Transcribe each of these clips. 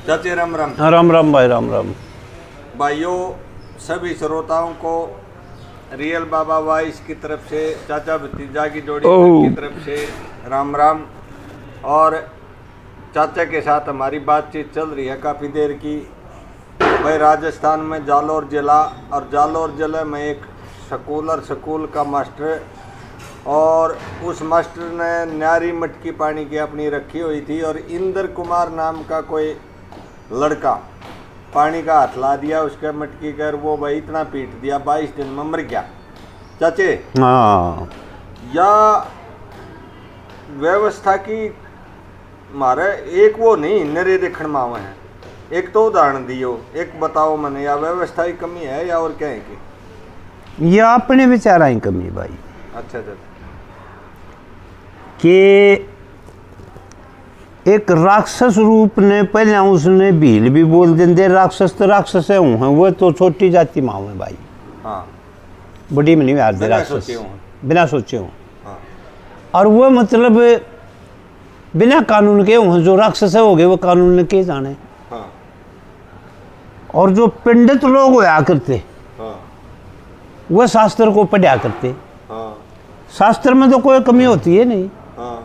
चाचे राम राम। राम राम भाई, राम राम भाइयों, सभी श्रोताओं को रियल बाबा वाइस की तरफ से, चाचा भतीजा की जोड़ी की तरफ से राम राम। और चाचा के साथ हमारी बातचीत चल रही है काफ़ी देर की। भाई राजस्थान में जालोर ज़िला, और जालोर ज़िले में एक स्कूल का मास्टर, और उस मास्टर ने न्यारी मटकी पानी की अपनी रखी हुई थी, और इंद्र कुमार नाम का कोई लड़का पानी का हाथ ला दिया उसके मटकी कर, वो भाई इतना पीट दिया 22 दिन में मर गया। चाचे हाँ, या व्यवस्था की मारे एक वो नहीं नरे देखण मावे है, एक तो उदाहरण दियो, एक बताओ मैंने, या व्यवस्था की कमी है या और क्या है कि ये अपने विचारा ही कमी भाई। अच्छा अच्छा, कि एक राक्षस रूप ने पहले उसने भील भी बोल देंगे, राक्षस तो राक्षस है हूँ, वो तो छोटी जाति माँ है भाई। हाँ, बड़ी में नहीं आते राक्षस, बिना सोचे हूँ। हाँ। और वो मतलब बिना कानून के हूँ, जो राक्षस है हो गए वो कानून ने के जाने। हाँ। और जो पंडित लोग होया करते, हाँ। वो शास्त्र को पढ़ा करते। हाँ। शास्त्र में तो कोई कमी होती है नहीं। हाँ।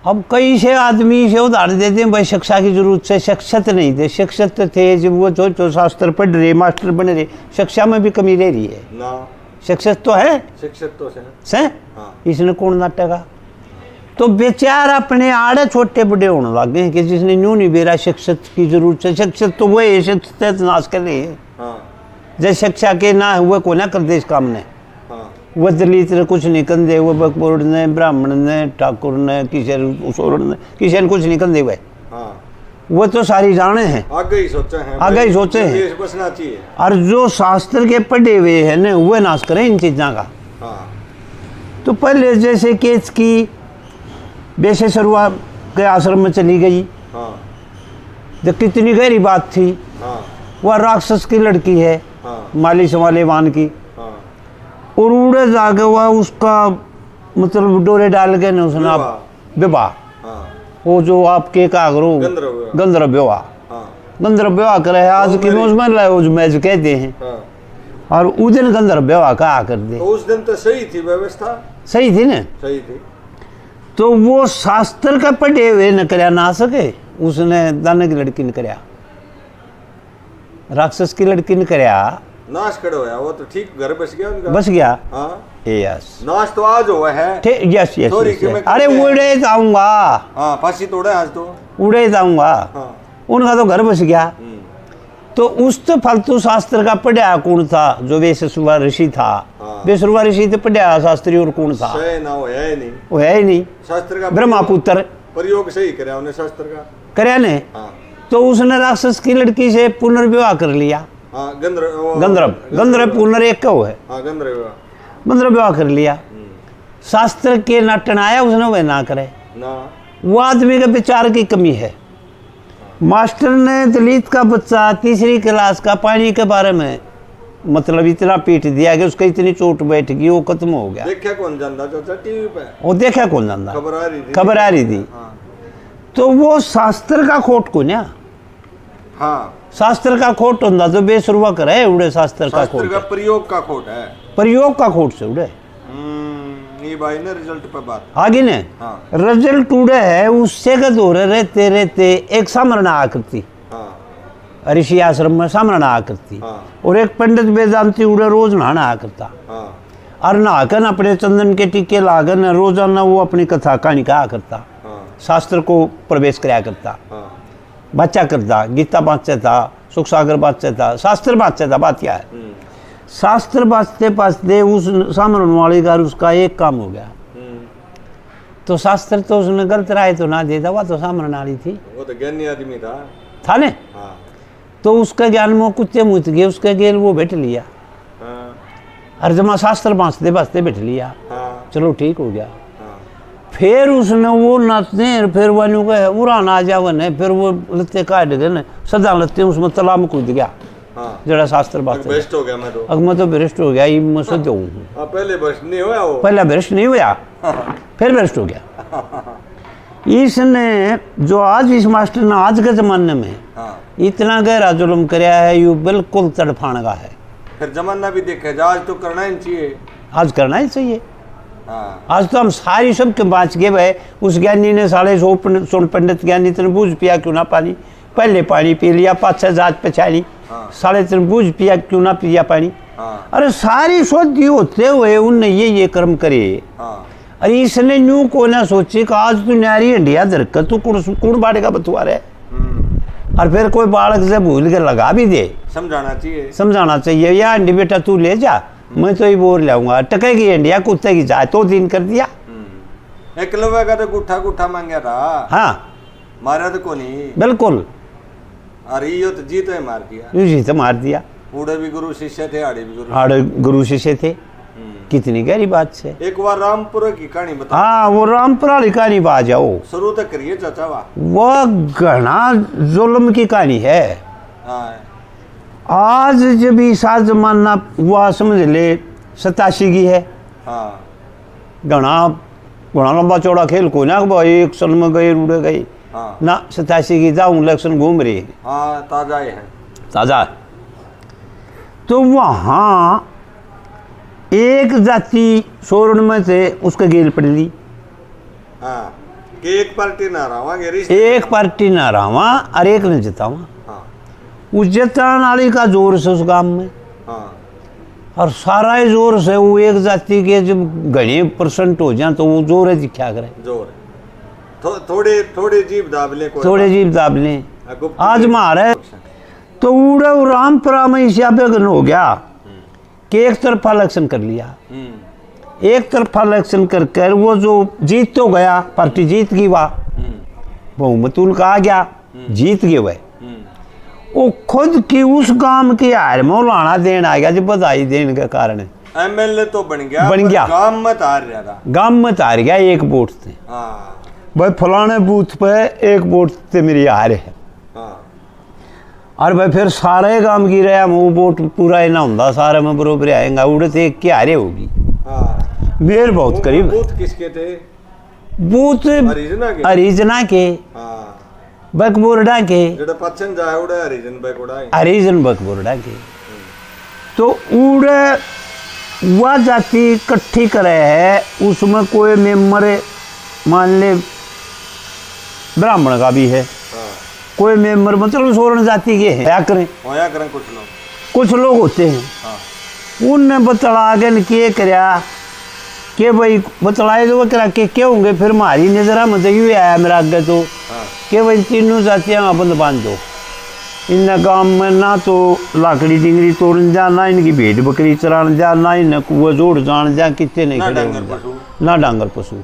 अब कई से आदमी से उदाहरण देते हैं भाई शिक्षा की जरूरत से, शिक्षित नहीं थे, शिक्षित थे जब वो जो शास्त्र पढ़ रहे, मास्टर बन रहे, शिक्षा में भी कमी रह रही है ना। शिक्षित तो है, शिक्षित तो से हाँ। इसने कौन नाटेगा। तो बेचार अपने आड़े छोटे बड़े होने लगे हैं कि जिसने न्यू नहीं बेरा शिक्षित की जरूरत है। शिक्षित तो वही शिक्षित नाश कर रहे हैं। हाँ। जैसे शिक्षा के ना हुए को ना कर दे इस काम ने। हाँ। वह दलित ने कुछ नहीं कर दे, वो बकबोर्ड ने, ब्राह्मण ने, ठाकुर ने, किसी ने कुछ नहीं कर दे। वह हाँ। वो तो सारी जाने हैं, आगे ही सोचे हैं, आगे ही सोचे हैं। बचना चाहिए। और जो शास्त्र के पढ़े हुए हैं ना, वह नाश करें इन चीज़ों का। हाँ। तो पहले जैसे केस की वैसे सरुआ के आश्रम में चली गई। हाँ। जो कितनी गहरी बात थी। हाँ। वह राक्षस की लड़की है। हाँ। माली समाले वान की। हाँ। और उड़े जाके वह उसका मतलब डोरे डाल के ना उसने विवाह, हाँ। वो जो आपके कागरो गंधर्व विवाह, हाँ। गंधर्व विवाह करे आज की न्यूज में लाए जो मैच कहते हैं। हाँ। और उस दिन गंधर्व विवाह का कर दे। तो उस दिन तो सही थी व्यवस्था, सही थी ना, सही थी। तो वो शास्त्र का पढ़े हुए न करया ना सके, उसने दाने की लड़की ने करया, राक्षस की लड़की ने करया, नाश करो है। वो तो ठीक घर बस गया उनका, बस गया। हाँ। यस, नाश तो आज हुआ है। यस यस, अरे उड़े जाऊंगा। हाँ, फांसी तोड़े आज तो, उड़े जाऊंगा। हाँ। उनका तो घर बस गया। तो उस तो फालतू शास्त्र का पढ़ा कौन था, जो वेशुवा ऋषि था। हाँ। वेशुवा ऋषि तो पढ़ा शास्त्री, और कौन था, ना वो है ही नहीं, वो है ही नहीं। शास्त्र का ब्रह्मापुत्र प्रयोग सही कराया उन्हें, शास्त्र का कराया ने। हाँ। तो उसने राक्षस की लड़की से पुनर्विवाह कर लिया। हाँ, गंधर्व पुनर एक का है। हाँ, गंधर्व विवाह कर लिया। शास्त्र के नाटन आया, उसने वह ना करे ना। वो आदमी के विचार की कमी है। मास्टर ने दलित का बच्चा 3री क्लास का पानी के बारे में मतलब इतना पीट दिया कि उसका इतनी चोट बैठ गई, वो खत्म हो गया। देखा कौन जानता चाचा टीवी पे, वो देखा कौन जानता, खबर आ रही थी। हाँ। तो वो शास्त्र का खोट को ना। हाँ, शास्त्र का खोट होता तो बेसुरवा करे उड़े, शास्त्र का खोट, प्रयोग का खोट है, प्रयोग का खोट से उड़े। ये भाई ने रिजल्ट पे बात आगे ने। हाँ। रिजल्ट उड़े है उससे का दौरे रहते रहते एक सामरण आकृति। हाँ। ऋषि आश्रम में सामरण आकृति। हाँ। और एक पंडित वेदांती उड़े रोज नहाना आकृता। हाँ। और नहाकर अपने चंदन के टीके लागन रोजाना वो अपनी कथा कहानी कहा करता। हाँ। शास्त्र को प्रवेश कराया करता। हाँ। बच्चा करता, गीता बाँचता था, सुख सागर बाँचता था, शास्त्र बाँचता था। बात क्या है, शास्त्र बाँचते बाँचते उस सामरण वाले का उसका एक काम हो गया। तो शास्त्र तो उसने गलत राय तो ना देता, वह तो सामरण वाली थी, वो तो ज्ञानी आदमी था ने। हाँ। तो उसका ज्ञान में कुत्ते मुत गए, उसका गेल वो बैठ लिया। हाँ। और जमा शास्त्र बाँचते बाँचते बैठ लिया। हाँ। चलो ठीक हो गया। हाँ। फिर उसने वो नाचते, फिर वह उड़ान आ जावन, फिर वो लत्ते काट गए, सदा लत्ते उसमें तालाब में कूद गया। हाँ। जरा शास्त्र बात भ्रष्ट हो गया, मैं तो अब मैं तो भ्रष्ट हो गया, मैं सद हूँ। पहले भ्रष्ट नहीं हुआ वो, पहला भ्रष्ट नहीं हुआ, फिर भ्रष्ट हो गया। इसने जो आज इस मास्टर ने आज के जमाने में इतना गहरा जुल्म कराया है, यू बिल्कुल तड़फाने का है। फिर जमाना भी देखा जाए, आज तो करना ही चाहिए, आज करना ही चाहिए। आज तो हम सारी सब के बाँच गए भाई। उस ज्ञानी ने 150 पंडित ज्ञानी त्रिभुज पिया क्यों ना पानी, पहले पानी पी लिया, 5-6 जात पछाड़ी, 3.5 बूझ पिया क्यों ना पिया पानी। अरे सारी शुद्धि होते हुए उनने ये कर्म करे। अरे इसने न्यू को ना सोचे कि आज तू न्यारी हंडिया दरकत तू कौन बाड़ेगा बतुआ है। और फिर कोई बालक से भूल के लगा भी दे, समझाना चाहिए या हंडी बेटा तू ले जा, मैं तो ही बोर लाऊंगा, टकेगी हंडिया कुत्ते की जाए तो दिन कर दिया। एकलव्य का तो गुट्ठा मांगा था, हाँ मारा तो को नहीं, बिल्कुल। अरे ये तो जीत है मार दिया, जीत मार दिया। पूरे भी गुरु शिष्य थे, आड़े गुरु शिष्य थे। कितनी गहरी बात है। एक बार रामपुरा की कहानी बता। हाँ वो रामपुरा की कहानी बा जाओ, शुरू तक करिए चाचा। वो घना जुल्म की कहानी है। आज जब ईसा जमाना हुआ समझ ले 87 की है। घना लंबा चौड़ा खेल को ना भाई, एक साल में गए उड़े गए ना। 87 की जाऊं इलेक्शन घूम रही है, ताजा है, ताजा। तो वहाँ एक जाति सोरण में से उसका गेल पड़ ली। एक पार्टी ना रहा, एक पार्टी ना रहा और एक ने जितावा। उस जितान वाली का जोर से उस गांव में, और सारा ही जोर से वो एक जाति के जब घने परसेंट हो जाए तो वो जोर है दिखा करे, जोर थोड़े जीव दाबले, थोड़े जीव दाबले आज मारे। तो उड़े रामपुरा में इस हो गया कि एक तरफा इलेक्शन कर लिया। एक तरफा इलेक्शन कर वो जो जीत तो गया, पार्टी जीत गई, वह बहुमत उनका आ गया, जीत गए वह। वो खुद की उस गांव की हार में लाना देन आ गया, जो बधाई देने के कारण एमएलए तो बन गया, गांव में तार रहा था, गांव में तार गया एक वोट से। भाई फलाने बूथ पे एक वोट से मेरी हार है। और भाई फिर सारे गांव की रहा वो वोट पूरा ही ना होता, सारे में बरोबर आएगा, उड़े थे एक की हारे होगी। मेर बहुत करीब। बूथ किसके थे? बूथ हरिजना के, बकबोरडा के, हरिजन बकबोरडा के। तो उड़े वह जाति इकट्ठी करे है, उसमें कोई मेम्बर मान ले ब्राह्मण का भी है, कोई मेम्बर मतलब सोरण जाति के हैं, करें कुछ लोग होते हैं। उनने बतला के किए कराया कि भाई बतलाए तो वो करा के क्या होंगे। फिर हमारी नजरा में यू आया मेरा आगे तो कि भाई तीनों जातियाँ बंद बांध दो। इन गांव में ना तो लाकड़ी डिंगरी तोड़न जा, ना इनकी भेड़ बकरी चरान जा, ना इन्हें कुआ जोड़ जान जा, कितने नहीं खड़े ना डांगर पशु।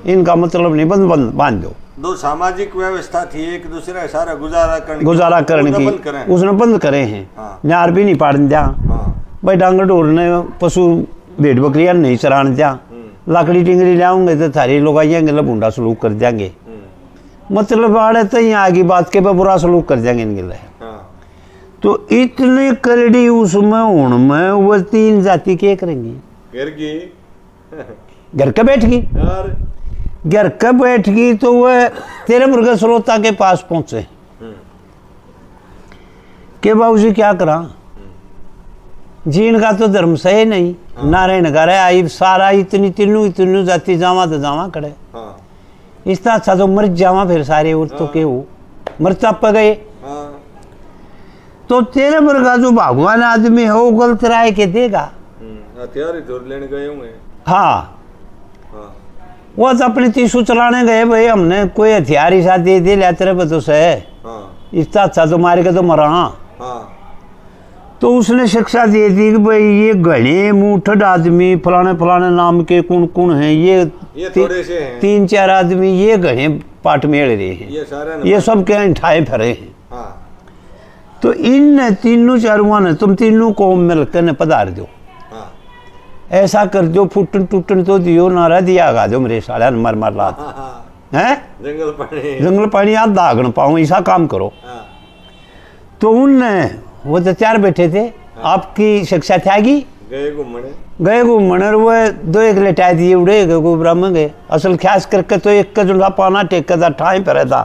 इनका मतलब नहीं, बंद बांध दो। दो सामाजिक व्यवस्था थी, एक दूसरे सारा गुजारा करने की उसने बंद करे हैं। न्यार भी नहीं पाड़न जा, भाई डांगर ढोरने पशु भेड़ बकरियां नहीं चरान जा, लाकड़ी टिंगरी लाऊंगे तो थारी लोग आएंगे लबुंडा सलूक कर जाएंगे। मतलब आड़े तो यहाँ आगे बात के बुरा सलूक कर जाएंगे इनके लिए। तो इतने करड़ी उसमें उनमें वो तीन जाति के करेंगे। घर का बैठ गई, घर का बैठ गई तो वह तेरे मुर्गा श्रोता के पास पहुंचे के बाबू जी क्या करा जी, इनका तो धर्म सही नहीं, नारायण का रहा आई सारा इतनी तीनों जाति जावा तो जावा करे। इसका अच्छा तो मर जावा फिर सारे और तो के हो मरता प गए। तो तेरे मुर्गा जो भगवान आदमी है वो गलत राय के देगा। हथियार जोर लेने गए होंगे। हाँ वो तो अपने तीसू चलाने गए, भाई हमने कोई हथियार ही साथ दे लिया तेरे बतों से, इसका अच्छा तो मारे के तो मरा। तो उसने शिक्षा दे दी कि भाई ये घने मुठड़ आदमी फलाने नाम के कौन हैं, ये थोड़े से हैं। 3-4 आदमी ये घने पाट मेड़ रहे हैं, ये सब के ठाए फरे हैं। तो इन तीनों चारुआ ने तुम तीनों को मिलकर ने पधार दो, ऐसा कर दो फुटन टूटन तो दियो, नारा दिया गा दो मेरे साला मर लात है जंगल पानी आप दाग न पाऊँ, ऐसा काम करो। तो उनने वो तो 4 बैठे थे, आपकी शिक्षा त्यागी गए घूमने और वो दो एक लेटाए दिए उड़े गए ब्राह्मण गए असल ख्यास करके तो एक का जो पाना टेका था ठाई पर था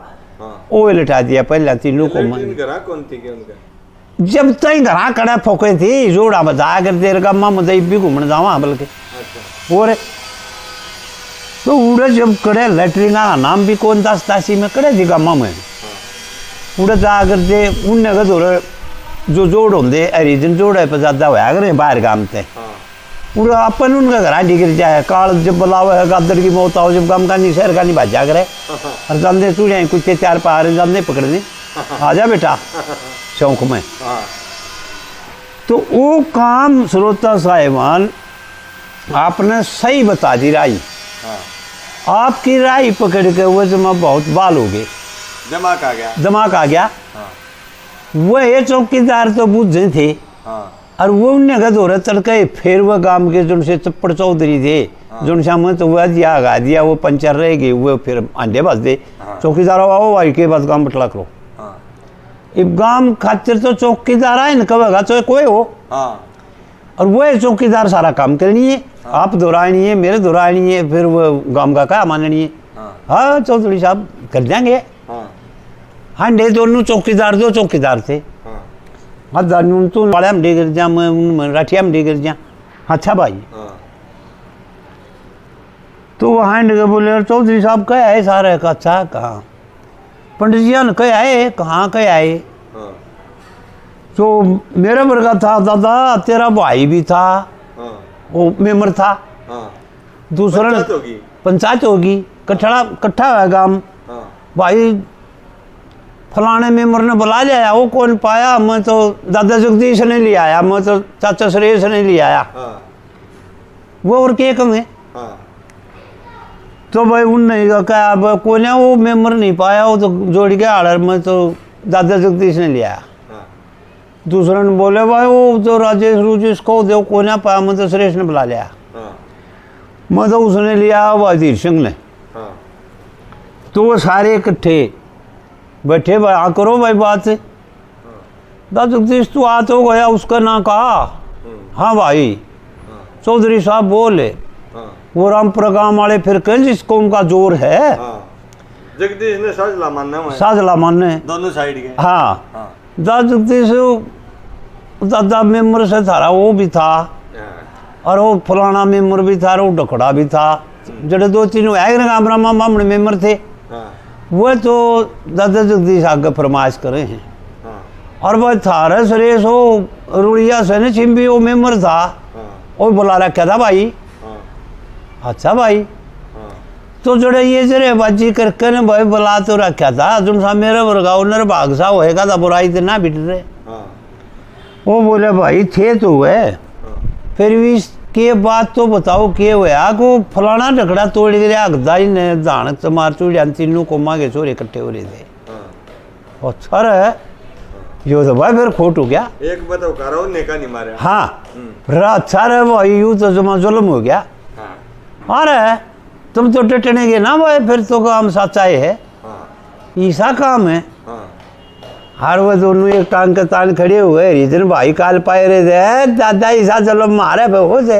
वो लेटा दिया पहले तीनों को जब तक घर कड़ा फोके थी जोड़ा बता कर देर का माँ मदई भी घूमने जावा बल्कि और तो उड़े जब कड़े लेटरिन का नाम भी कौन था तासी में कड़े जी गामा में उड़े जा कर दे उनने का दौर जो जोड़ होंगे हरिजन जोड़ है पर ज्यादा होया करे बाहर गांव से पूरा अपन उनका घर डिगर जाए काल जब बुलावे गादर की मौत आओ जब गांव का नहीं शहर का नहीं भाजा करे और जाने चूड़िया कुछ चार पार जाने पकड़ने आजा बेटा शौक में तो वो काम श्रोता साहिबान आपने सही बता दी राय आपकी राय पकड़ के वो जमा बहुत बाल हो गए दिमाग आ गया वह ये चौकीदार तो बुझे थे और वो उन्हें का दौरा तड़के फिर वह गांव के जो से चप्पड़ चौधरी थे जो शाम तो वह दिया आगा दिया वो पंचर रह गए वो फिर अंडे बस दे चौकीदार आओ भाई के बाद काम बटला करो इब गांव खातिर तो चौकीदार आए न कहेगा तो कोई हो और वह चौकीदार सारा काम करनी है आप दोहरानी है मेरे दोहरानी है फिर वो गांव का क्या माननी है हाँ चौधरी साहब कर देंगे हांडे दोनों चौकीदार थे हाँ दानून तो वाले में डिगर जा मैं राठिया में डिगर जा अच्छा भाई तो वो हांडे के बोले चौधरी साहब क्या है सारा का अच्छा कहाँ पंडित जी ने क्या है कहाँ क्या है तो मेरा वर्गा था दादा तेरा भाई भी था वो मेंबर था दूसरा पंचायत होगी कट्ठा है गांव भाई फलाने मेंबर ने बुला लिया वो कौन पाया मैं तो दादा जगदीश ने ले आया मैं तो चाचा सुरेश ने ले आया वो और क्या कम है तो भाई उनने कहा अब कोई ना वो मेंबर नहीं पाया वो तो जोड़ के आड़ मैं तो दादा जगदीश ने ले आया दूसरे ने बोले भाई वो तो राजेश को दो कोई ना पाया मैं तो सुरेश ने बुला लिया मैं तो उसने लिया भाई धीर सिंह ने तो वो सारे इकट्ठे बैठे भाई हाँ करो भाई बात दादा जगदीश तू आ तो गया उसका ना कहा हाँ भाई चौधरी साहब बोले वो रामपुरा गांव वाले फिर कहें जिस कौम का जोर है जगदीश ने साजला मानने दोनों साइड के हाँ दादा जगदीश दादा मेंबर से थारा वो भी था और वो फलाना मेंबर भी था वो डकड़ा भी था जड़े दो तीनों गामरा मामले मेंबर थे वो तो दादा जगदीश आगे फरमाइश करे हैं और वह थारा सुरेश हो रुड़िया से न छिम्बी वो मेंबर था वो बुला रखा था भाई अच्छा भाई तो जड़े ये जरे बाजी करके ने भाई बुला तो रखा था जो सा मेरे वर्गा उन्हें भाग सा होएगा था बुराई तो ना बिट रहे वो बोले भाई थे तो हुए फिर भी के बात तो बताओ के हुआ को फलाना ढकड़ा तोड़ गया दाई ने दान मार चूड़िया तीनों को मांगे चोरे इकट्ठे हो रहे थे और सर यो तो भाई फिर खोट हो गया एक बताओ करो नेका नहीं मारे हाँ अच्छा रे भाई यूं तो जमा जुल्म हो गया अरे तुम तो टटने गए ना भाई फिर तो काम सच्चाई है ईसा काम है हर वो दोनों एक टांग के तान खड़े हुए रीजन भाई काल पाए रहे थे दादा ईसा चलो मारे पे हो से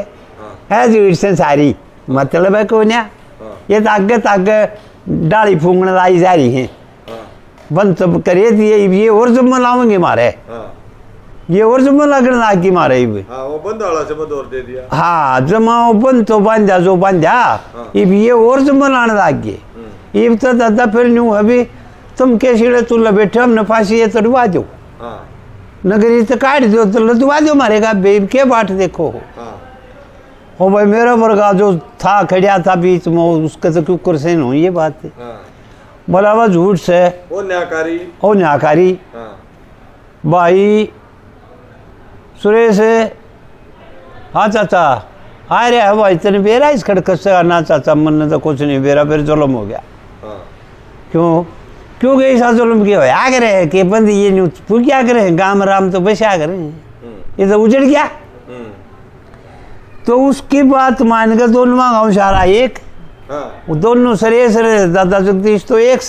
है जी से सारी मतलब है कौन है ये ताके डाली फूंकने लाई सारी है बंद सब करे दिए ये और जुम्मा लाओगे मारे ये और जुम्मा लगने लाग की मारे वो बंद वाला से बंद और दे दिया हाँ जमा बंद तो बांधा जो बांधा ये और जुम्मा लाने लाग गए ये तो दादा फिर न्यू अभी तुम कैसे तुल्ला बैठे हमने फांसी है तो डुबा दो नगरी तो काट दो तो डुबा दो मारेगा बेब के बाट देखो हो भाई मेरा वर्गा जो था खड़ा था बीच में उसके तो क्यों कुर्सेन हो ये बात है बोला वह झूठ से ओ न्याकारी भाई सुरेश हाँ चाचा आ रहा है भाई तेने बेरा इस खड़क से ना चाचा मन तो कुछ नहीं बेरा फिर जुल्म हो गया क्यों गई सा जुल्म किया आ करे कि बंदी ये न्यूज क्या करे गांव राम तो बस आ करे ये तो उजड़ गया तो उसकी बात मान कर दोनों गाँव सारा एक वो दोनों सरे दादा जगदीश तो एक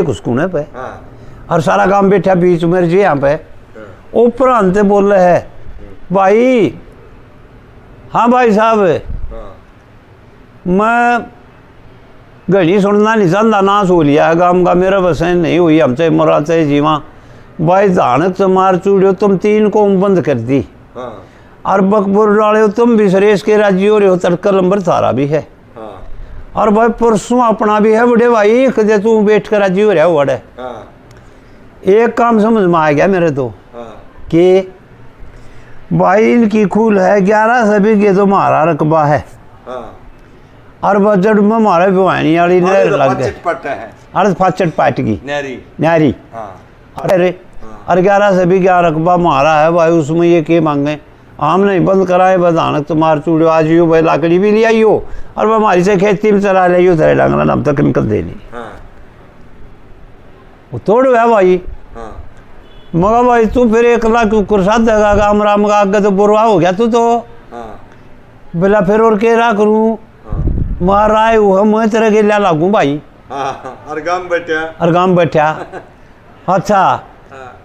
उस कूने पे और सारा गांव बैठा बीच में जी यहाँ पे ऊपर अंत बोल रहे है भाई हाँ भाई साहब हाँ मैं घड़ी सुनना नहीं चाहता ना सो लिया गाँव का मेरा बस नहीं हुई हमसे मराते जीवा भाई धानक से मार चूड़ो तुम 3 को बंद कर दी हाँ और बकपुर डाले तुम भी सरेश के राजी हो रहे हो तड़का नंबर थारा भी है हाँ और भाई परसों अपना भी है बड़े भाई कदे तू बैठ कर राजी हो रहा हो बड़े हाँ एक काम समझ में आ गया मेरे तो हाँ कि भाई इनकी खूल है 11 सभी के तो हमारा रकबा है हाँ और बजट में हमारे भिवानी वाली नहर लग गए पट्टा है अरे फाचट पाट की नहरी न्यारी हाँ अरे और 11 सभी का रकबा हमारा है भाई उसमें ये के मांगे हम नहीं बंद कराए बधानक तुम्हार चूड़ो आज यो भाई लाकड़ी भी ले आई हो और वो हमारी से खेती में चला ले तेरे डांगरा हम तक निकल देनी हाँ वो तोड़ गया भाई हाँ मगा भाई तू फिर 1 लाख कुरसाद देगा काम राम का आगे तो बुरवा हो गया तू तो हाँ बोला फिर और के रा करूँ मार आए वो मैं तेरे के लिया लागू भाई हाँ और गांव बैठा और गाँव बैठा अच्छा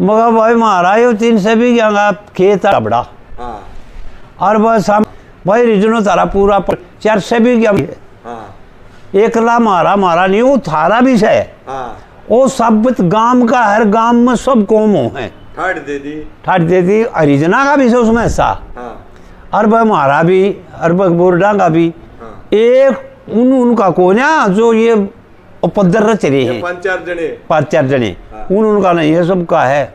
मगा भाई मारा यो 3 से भी गया खेत बड़ा हाँ और बस हम भाई रिजनो तारा पूरा 4 से भी गया हाँ 1 ला मारा नहीं वो थारा भी है हाँ वो सब गांव का हर गांव में सब कौमों है ठाट दे दी ठाट दे दी हरिजना का भी से उसमें हिस्सा हाँ और भाई मारा भी और बोरडा का भी हाँ एक उनका कोन्या जो ये उपद्र रच रहे हैं 5-4 जने हाँ। उनका नहीं है सबका है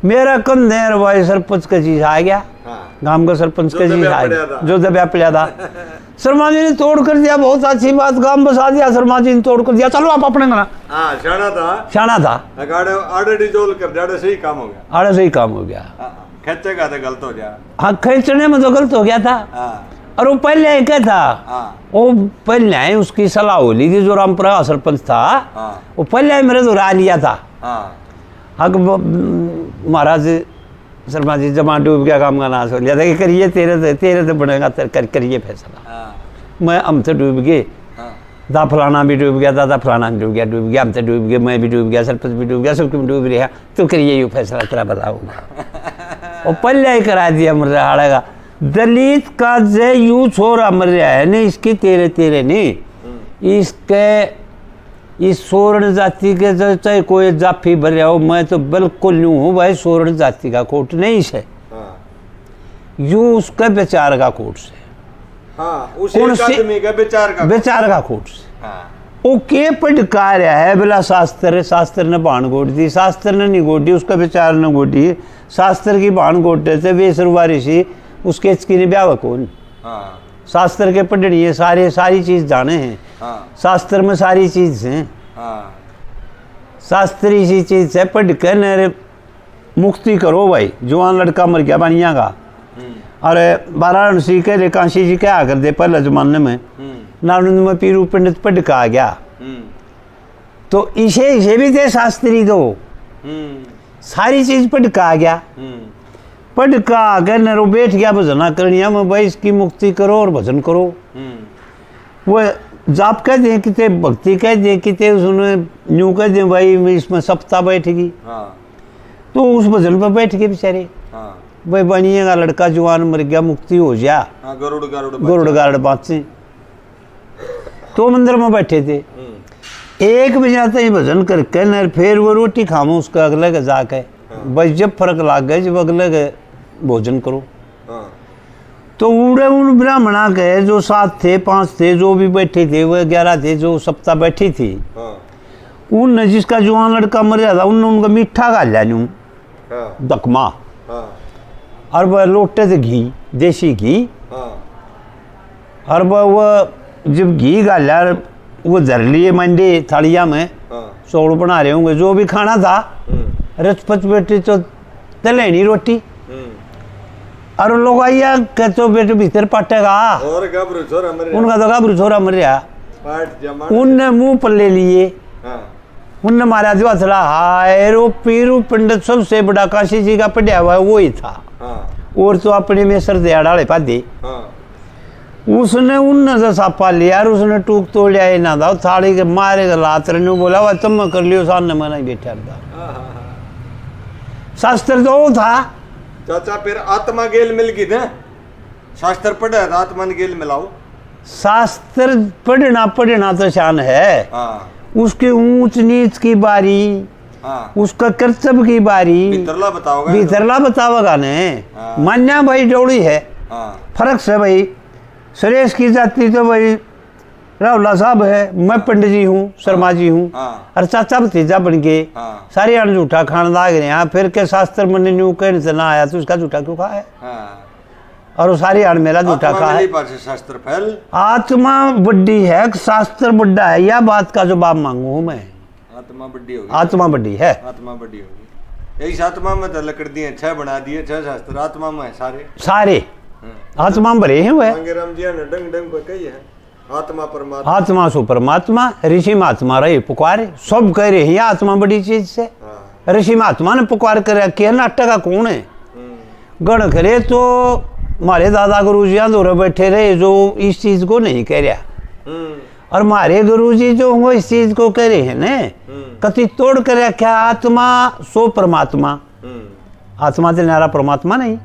मेरा कंधेर भाई सरपंच का चीज आ गया हाँ गांव का सरपंच जो का चीज दबिया आ पड़ा गया था। जो दबिया पड़ा था शर्मा जी ने तोड़ कर दिया बहुत अच्छी बात गांव बसा दिया शर्मा जी ने तोड़ कर दिया चलो आप अपने घर हाँ शाना था आड़े डिजोल कर जाड़े सही काम हो गया आड़े सही काम हो गया खेचेगा तो गलत हो गया हाँ खींचने में तो गलत हो गया था हाँ और वो पहले क्या था हाँ वो पहले उसकी सलाह हो ली थी जो रामपुरा सरपंच था हाँ वो पहले मेरे तो रा लिया था हाँ हक महाराज शर्मा जी जमा डूब गया काम का नाश हो लिया था कि करिए तेरे तो बनेगा करिए फैसला हाँ मैं हम तो डूब गए हाँ दा फलाना भी डूब गया दादा फलाना भी डूब गया हम तो डूब गए मैं भी डूब गया सरपंच भी डूब गया सब तुम डूब रहा तो करिए ये फैसला तेरा बताऊंगा और पल्ले ही करा दिया मर रहा हाड़ेगा दलित का जे यू छोरा मर रहा है नहीं इसकी तेरे नहीं इसके इस सोरण जाति के चाहे कोई जाफी भर रहा हो मैं तो बिल्कुल नहीं हूँ भाई सोरण जाति का कोट नहीं से हाँ यू उसके बेचार का कोट से हाँ उसी आदमी का बेचार का कोट से हाँ वो के पटका रहा है बोला शास्त्र ने बाण गोट दी शास्त्र ने नहीं गोटी उसका बेचार ने गोटी शास्त्र की बाण गोटे थे वे सरवारी सी उसके ने ब्याह कौन हाँ शास्त्र के पढ़नी है सारी चीज जाने हैं हाँ शास्त्र में सारी चीज है हाँ शास्त्री सी चीज है पढ़ कर मुक्ति करो भाई जवान लड़का मर गया बनिया का अरे वाराणसी के काशी जी क्या कर दे पहले जमाने में नालंद में पीरू पंडित पढ़ का आ गया तो इसे भी थे शास्त्री दो सारी चीज पढ़ का आ गया पढ़ का आकर नरो बैठ गया भजना करनिया में भाई इसकी मुक्ति करो और भजन करो वो जाप कह दे किते भक्ति कह दे किते उसने न्यू कह दे भाई इसमें सप्ताह बैठेगी तो उस भजन पर बैठ गए बेचारे भाई बनिएगा लड़का जवान मर गया मुक्ति हो जा गरुड़ गारुड़ बाँचे तो मंदिर में बैठे थे 1 बजे आते ही भजन करके न फिर वो रोटी खामो उसका अगले के जाके भाई जब फर्क लाग गए जब अगले के भोजन करो तो उड़े उन ब्राह्मणा के जो 7 थे 5 थे जो भी बैठे थे वो 11 थे जो सप्ताह बैठी थी उन जिसका जवान लड़का मर गया था उनने उनका मीठा खा लिया यूं दकमा और वह लोटे थे घी देसी घी और वह जब घी गाला वो धर लिए मंडे थालिया में चौड़ बना रहे होंगे जो भी खाना था रचपच बेटी तो तलेनी रोटी और लोग आइया के तो बेटे भीतर पाटेगा उनका तो गाभरू छोरा मर रहा उनने मुंह पर ले लिए उनने मारा जो असला हाय रो पीरू पंडित सबसे बड़ा काशी जी का पढ़िया हुआ वो ही था और तो अपने में सर दयाड़ाले पादे उसने उनने से सापा लिया और उसने टूक तोड़ लिया ना था थाली के मारे के लात रहे बोला वह तुम कर लियो सामने मना बैठा था शास्त्र तो वो था चाचा फिर आत्मा गेल मिल गई ना, शास्त्र पढ़ा है तो आत्मा ने गेल मिलाओ। शास्त्र पढ़ना तो शान है, हाँ उसकी ऊंच नीच की बारी, हाँ उसका कर्तव्य की बारी भीतरला बताओगे, भीतरला बतावेगा ने। हाँ। मान्या भाई डोड़ी है, हाँ फर्क से भाई। सुरेश की जाति तो भाई रावला साहब है, मैं पंडित जी हूँ, शर्मा जी हूँ, हाँ और चाचा भतीजा बन के हाँ सारे अन्न झूठा खान लाग रहे हैं। फिर के शास्त्र मन न्यू कहने से ना आया तो उसका झूठा क्यों खाया? हाँ और वो सारी अन्न मेरा झूठा आत्मा खा मिली है। पाछे शास्त्र फैल। आत्मा बड्डी है, शास्त्र बड्डा है, यह बात का जवाब मांगू हूँ मैं। आत्मा बड्डी होगी, आत्मा बड्डी है, आत्मा बड़ी होगी। इस आत्मा में तो लकड़ दिए 6 बना दिए, 6 शास्त्र आत्मा में है सारे। सारे हाँ। आत्मा भरे हैं वह। मांगे राम जी ने डंग डंग को कही है आत्मा परमात्मा। आत्मा सो परमात्मा, ऋषि महात्मा रहे पुकारे, सब कह रहे हैं आत्मा बड़ी चीज से। हाँ। ऋषि महात्मा ने पुकार कर रखी है, नाटक का कौन है? गण करे तो हमारे दादा गुरु जी दौरे बैठे रहे जो इस चीज को नहीं कह रहा, और हमारे गुरु जी जो वो इस चीज को कह रहे हैं ने, कति तोड़ कर रखा आत्मा सो परमात्मा। आत्मा तो नारा परमात्मा नहीं,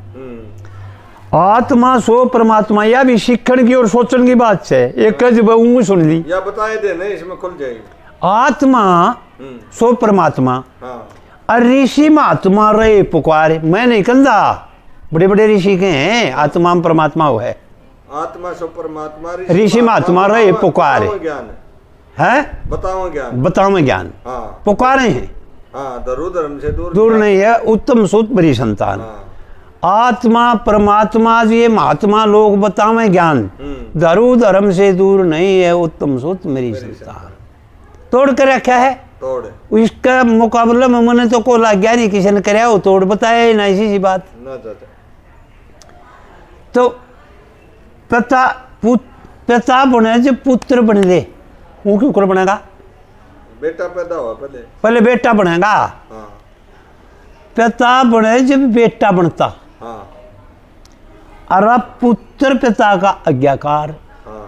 आत्मा सो परमात्मा। यह भी सीखण की और सोचने की बात है। एक जब सुन ली या बताए दे नहीं, इसमें खुल जाएगी। आत्मा सो परमात्मा, हाँ और ऋषि महात्मा रहे पुकारे। मैं नहीं कहता, बड़े बड़े ऋषि के हैं आत्मा में परमात्मा वो है। आत्मा सो परमात्मा ऋषि महात्मा रहे पुकारे ज्ञान है, बताओ ज्ञान, बताओ में ज्ञान हाँ पुकारे हैं। हाँ धरु धर्म से दूर दूर नहीं है, उत्तम सुत मेरी संतान। हाँ। आत्मा परमात्मा ये महात्मा लोग बतावे ज्ञान, धरु धर्म से दूर नहीं है, उत्तम सुत मेरी संतान। तोड़ कर रखा है, तोड़ इसका मुकाबला में मैंने तो को लग गया नहीं, किसी ने कराया वो तोड़ बताया ना, इसी सी बात ना चाचा। तो पिता बने जब पुत्र बन दे, वो क्यों कर बनेगा? बेटा पैदा हुआ पहले, पहले बेटा बनेगा। हाँ पिता बने जब बेटा बनता, हाँ और अब पुत्र पिता का आज्ञाकार। हाँ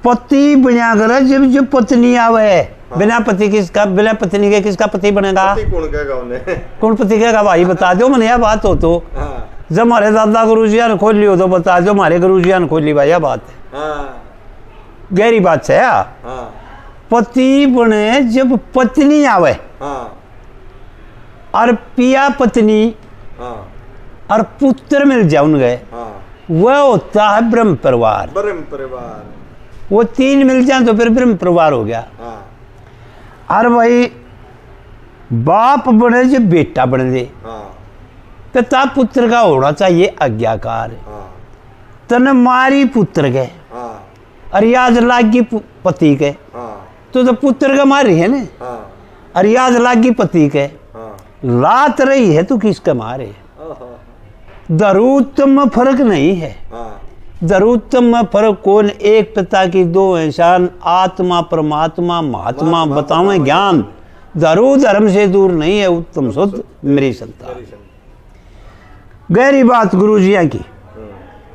पति बना कर जब पत्नी आवे, बिना पति किसका, बिना पत्नी के किसका पति बनेगा? पति कौन कहेगा उन्हें? कौन पति कहेगा? भाई बता दो मैंने यह बात हो तो। हाँ जब हमारे दादा गुरु जी ने खोल ली हो तो बता दो, हमारे गुरु जी ने खोल ली भाई, यह बात है, हाँ गहरी बात है। हाँ पति बने जब पत्नी आवे, हाँ और पिया पत्नी हाँ और पुत्र मिल जाए उन गए, हाँ वह होता है ब्रह्म परिवार। ब्रह्म परिवार। वो 3 मिल जाए तो फिर ब्रह्म परिवार हो गया। हाँ और भाई बाप बने जब बेटा बन दे, हाँ पिता पुत्र का होना चाहिए आज्ञाकार। हाँ तन मारी पुत्र के, हाँ और याद लागी पति के, हाँ तो पुत्र का मारी है ना, हाँ और याद लागी पति के, हाँ लात रही है तो किसका मारे? दरूतम में फर्क नहीं है, हाँ दरूतम में फर्क कौन? एक पिता की 2 इंसान, आत्मा परमात्मा महात्मा बतावे ज्ञान, धरु धर्म से दूर नहीं है, उत्तम शुद्ध मेरी संतान। गहरी बात गुरु जिया की,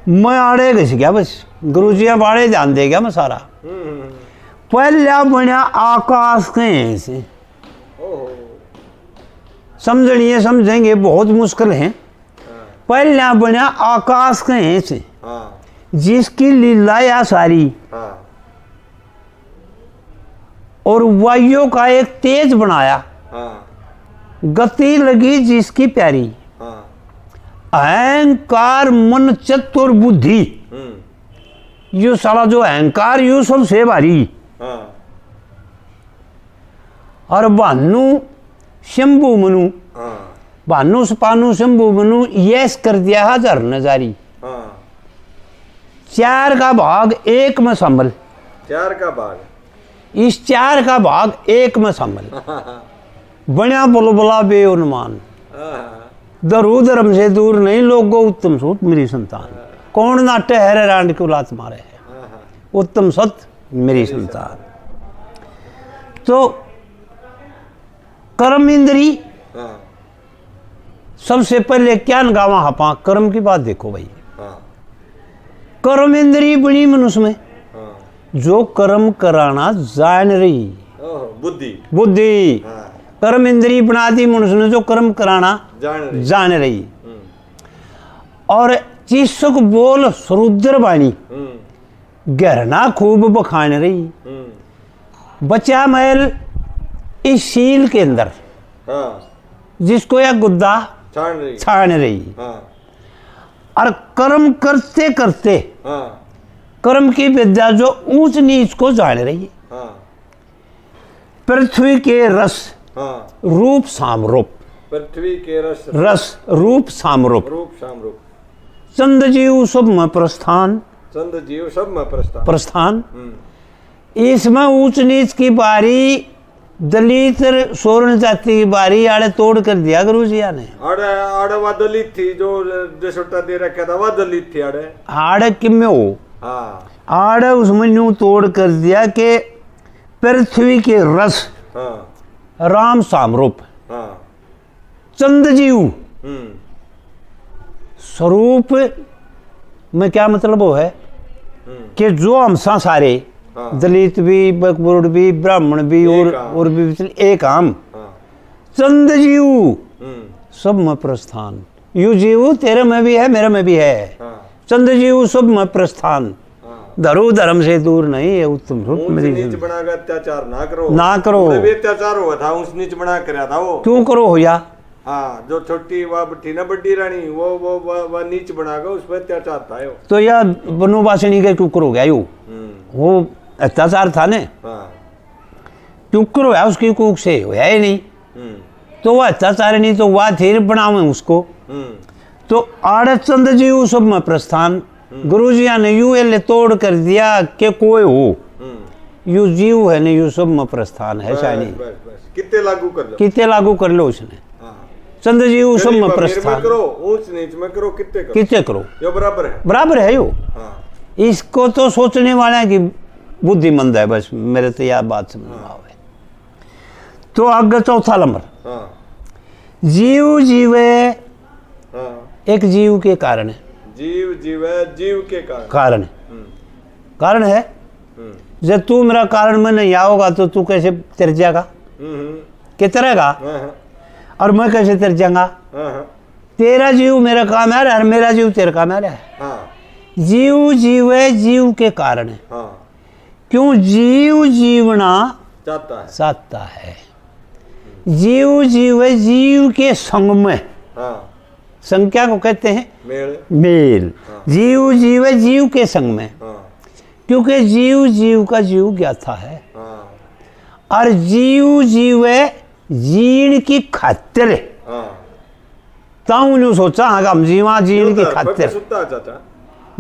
मैं आड़े घस गया बस, गुरु जिया बाड़े ध्यान दे गया मैं सारा। पहला बना आकाश के से, समझनिए समझेंगे बहुत मुश्किल है। पहला बना आकाश के से, जिसकी लीला या सारी, और वायु का एक तेज बनाया, गति लगी जिसकी प्यारी, अहंकार मन चतुर बुद्धि, यो सारा जो अहंकार यू सबसे भारी, और भानु शंभु मनु, भानु सपानु शंभु मनु यश कर दिया 1000 नजारी। 4 का भाग 1 में संभल, 4 का भाग, इस 4 का भाग 1 में संभल, बना बुलबुला बेउन्मान, धरु धर्म से दूर नहीं लोगो, उत्तम सूत मेरी संतान। कौन नाट्य है रांड की औलाद मारे है, उत्तम सत मेरी संतान। तो कर्म इंद्री सबसे पहले क्या गावा हपा, कर्म की बात देखो भाई। कर्म इंद्री बनी मनुष्य में, जो कर्म कराना जान रही, बुद्धि बुद्धि कर्म इंद्री बना दी मनुष्य ने, जो कर्म कराना जान रही। और चीसक बोल सरुद्र बाणी गहरना खूब बखान रही, बचा महल इस शील के अंदर जिसको यह गुद्दा छान रही। और कर्म करते करते कर्म की विद्या जो ऊंच नीच को जान रही, पृथ्वी के रस रूप सामरूप, पृथ्वी के रस रूप सामरूप, चंद जीव सब में प्रस्थान, चंद जीव सब में प्रस्थान। इसमें ऊंच नीच की बारी, दलित सोरण जाति की बारी आड़े तोड़ कर दिया गुरु जी ने। आड़े आड़े वह दलित थी जो देशोटा दे रखा था, वह दलित थी आड़े आड़े किम्मे हो। आड़े उसमें यूं तोड़ कर दिया कि पृथ्वी के रस राम सामरूप, चंद जीव स्वरूप में क्या मतलब वो है कि जो हम सारे दलित भी, बकबुरुड भी, ब्राह्मण भी और भी एक हम चंद जीव सब में प्रस्थान। यू जीव तेरे में भी है, मेरे में भी है, चंद जीव सब में प्रस्थान। धरु धर्म से दूर नहीं है उत्तम रूप मेरी। नीच बनाकर अत्याचार ना करो, ना करो। अत्याचार हुआ था, उस नीच बना कर था वो। क्यों करो हो या? हाँ, जो छोटी वह थी ना बड्डी रानी, वो नीच बनाकर उस पर अत्याचार था यो। तो यह बनोबासिनी के क्यों करो गया यू? वो अत्याचार था ने, क्यों करो है उसकी कुक से होया ही नहीं, तो वह अत्याचार नहीं तो वह थी बनावे उसको। तो आड़े चंद जीव सब में प्रस्थान। गुरु जी ने यू एल तोड़ कर दिया कि कोई हो, यू जीव है ने, यू सब में प्रस्थान है शानी। कितने लागू कर लो, कितने लागू कर लो उसने। चंद जीव सब में प्रस्थान करो, ऊंच नीच में करो, कितने करो, यो बराबर है, बराबर है यो। इसको तो सोचने वाले की बुद्धिमंद है, बस मेरे तो यह बात समझ में आवे। तो आगे चौथा नंबर, जीव जीवे एक जीव के कारण है। जीव जीवे जीव के कारण कारण है। जब तू मेरा कारण में नहीं आओगा तो तू कैसे तर जाएगा, कितरेगा, और मैं कैसे तर जाऊंगा। तेरा जीव मेरा काम है और मेरा जीव तेरा काम है। जीव जीवे जीव के कारण है। क्यों? जीव जीवना चाहता है। जीव जीवे जीव के संग में, संख्या को कहते हैं मेल। जीव जीवे जीव के संग में, क्योंकि जीव जीव का जीव ज्ञाता है। और जीव जीवे जीण की खातिर ताऊ सोचा हम जीवा जीण की खातिर।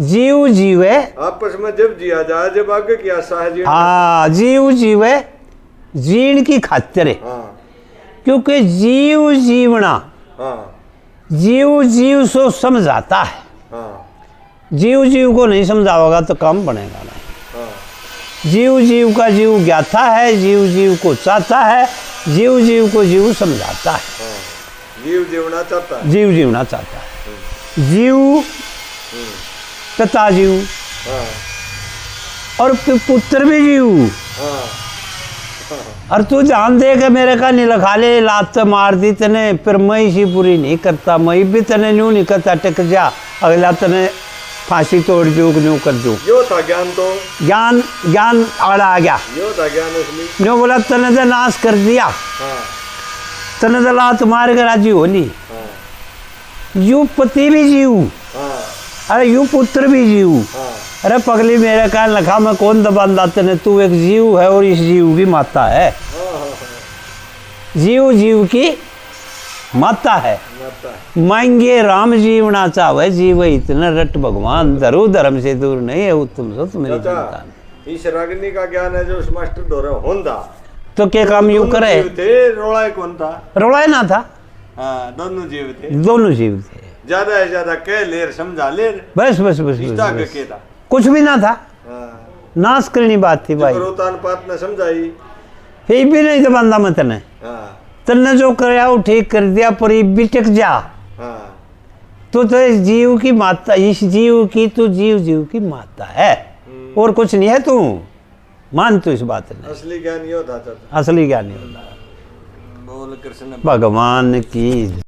जीव जीवे आपस में जब जिया जाए, जब आगे की आशा है। हाँ, जीव जीवे जीण की खातिर, क्योंकि जीव जीवना जीव जीव सो समझाता है। जीव जीव को नहीं समझाओगा तो काम बनेगा नहीं। जीव जीव का जीव ज्ञाता है, जीव जीव को चाहता है, जीव जीव को जीव समझाता है। जीव जीवना चाहता है, जीव जीवना चाहता है। जीव तथा जीव, और पुत्र भी जीव। और तू जान दे के मेरे का नहीं लखा ले, लात मार दी तने, फिर मैं इसी पूरी नहीं करता, मैं भी तने न्यू नहीं करता, टिक जा, अगला तने फांसी तोड़ दू, न्यू कर दू। यो था ज्ञान, तो ज्ञान ज्ञान आड़ा आ गया। यो था ज्ञान असली। न्यू बोला तने तो नाश कर दिया, तने तो लात मार के राजी होली। यू पति भी जीव, अरे यू पुत्र भी जीव। अरे पगली मेरे का लखा में कौन दबांदा तने, तू एक जीव है और इस जीव की माता है। जीव जीव की माता है। मांगे राम जीवना चाहे, जीव इतना रट भगवान, धरु धर्म से दूर नहीं है उत्तम सो मेरी चिंता। इस रागिनी का ज्ञान है जो उस मास्टर डोरे होंदा, तो क्या काम यू करे। रोड़ा कौन था? रोड़ा ना था, दोनों जीव थे। दोनों जीव थे। ज्यादा है ज्यादा कह लेर समझा लेर, बस बस बस, बस। कुछ भी ना था, नाश करनी बात थी भाई। बात ने समझाई, फिर भी नहीं तो बंदा मत ने, तन्ने जो कराया वो ठीक कर दिया, पर ये भी टिक जा। तो जीव की माता, इस जीव की तो जीव जीव की माता है, और कुछ नहीं है। तू मान तू इस बात ने। असली ज्ञान ये होता, असली ज्ञान ये होता। बोल कृष्ण भगवान की।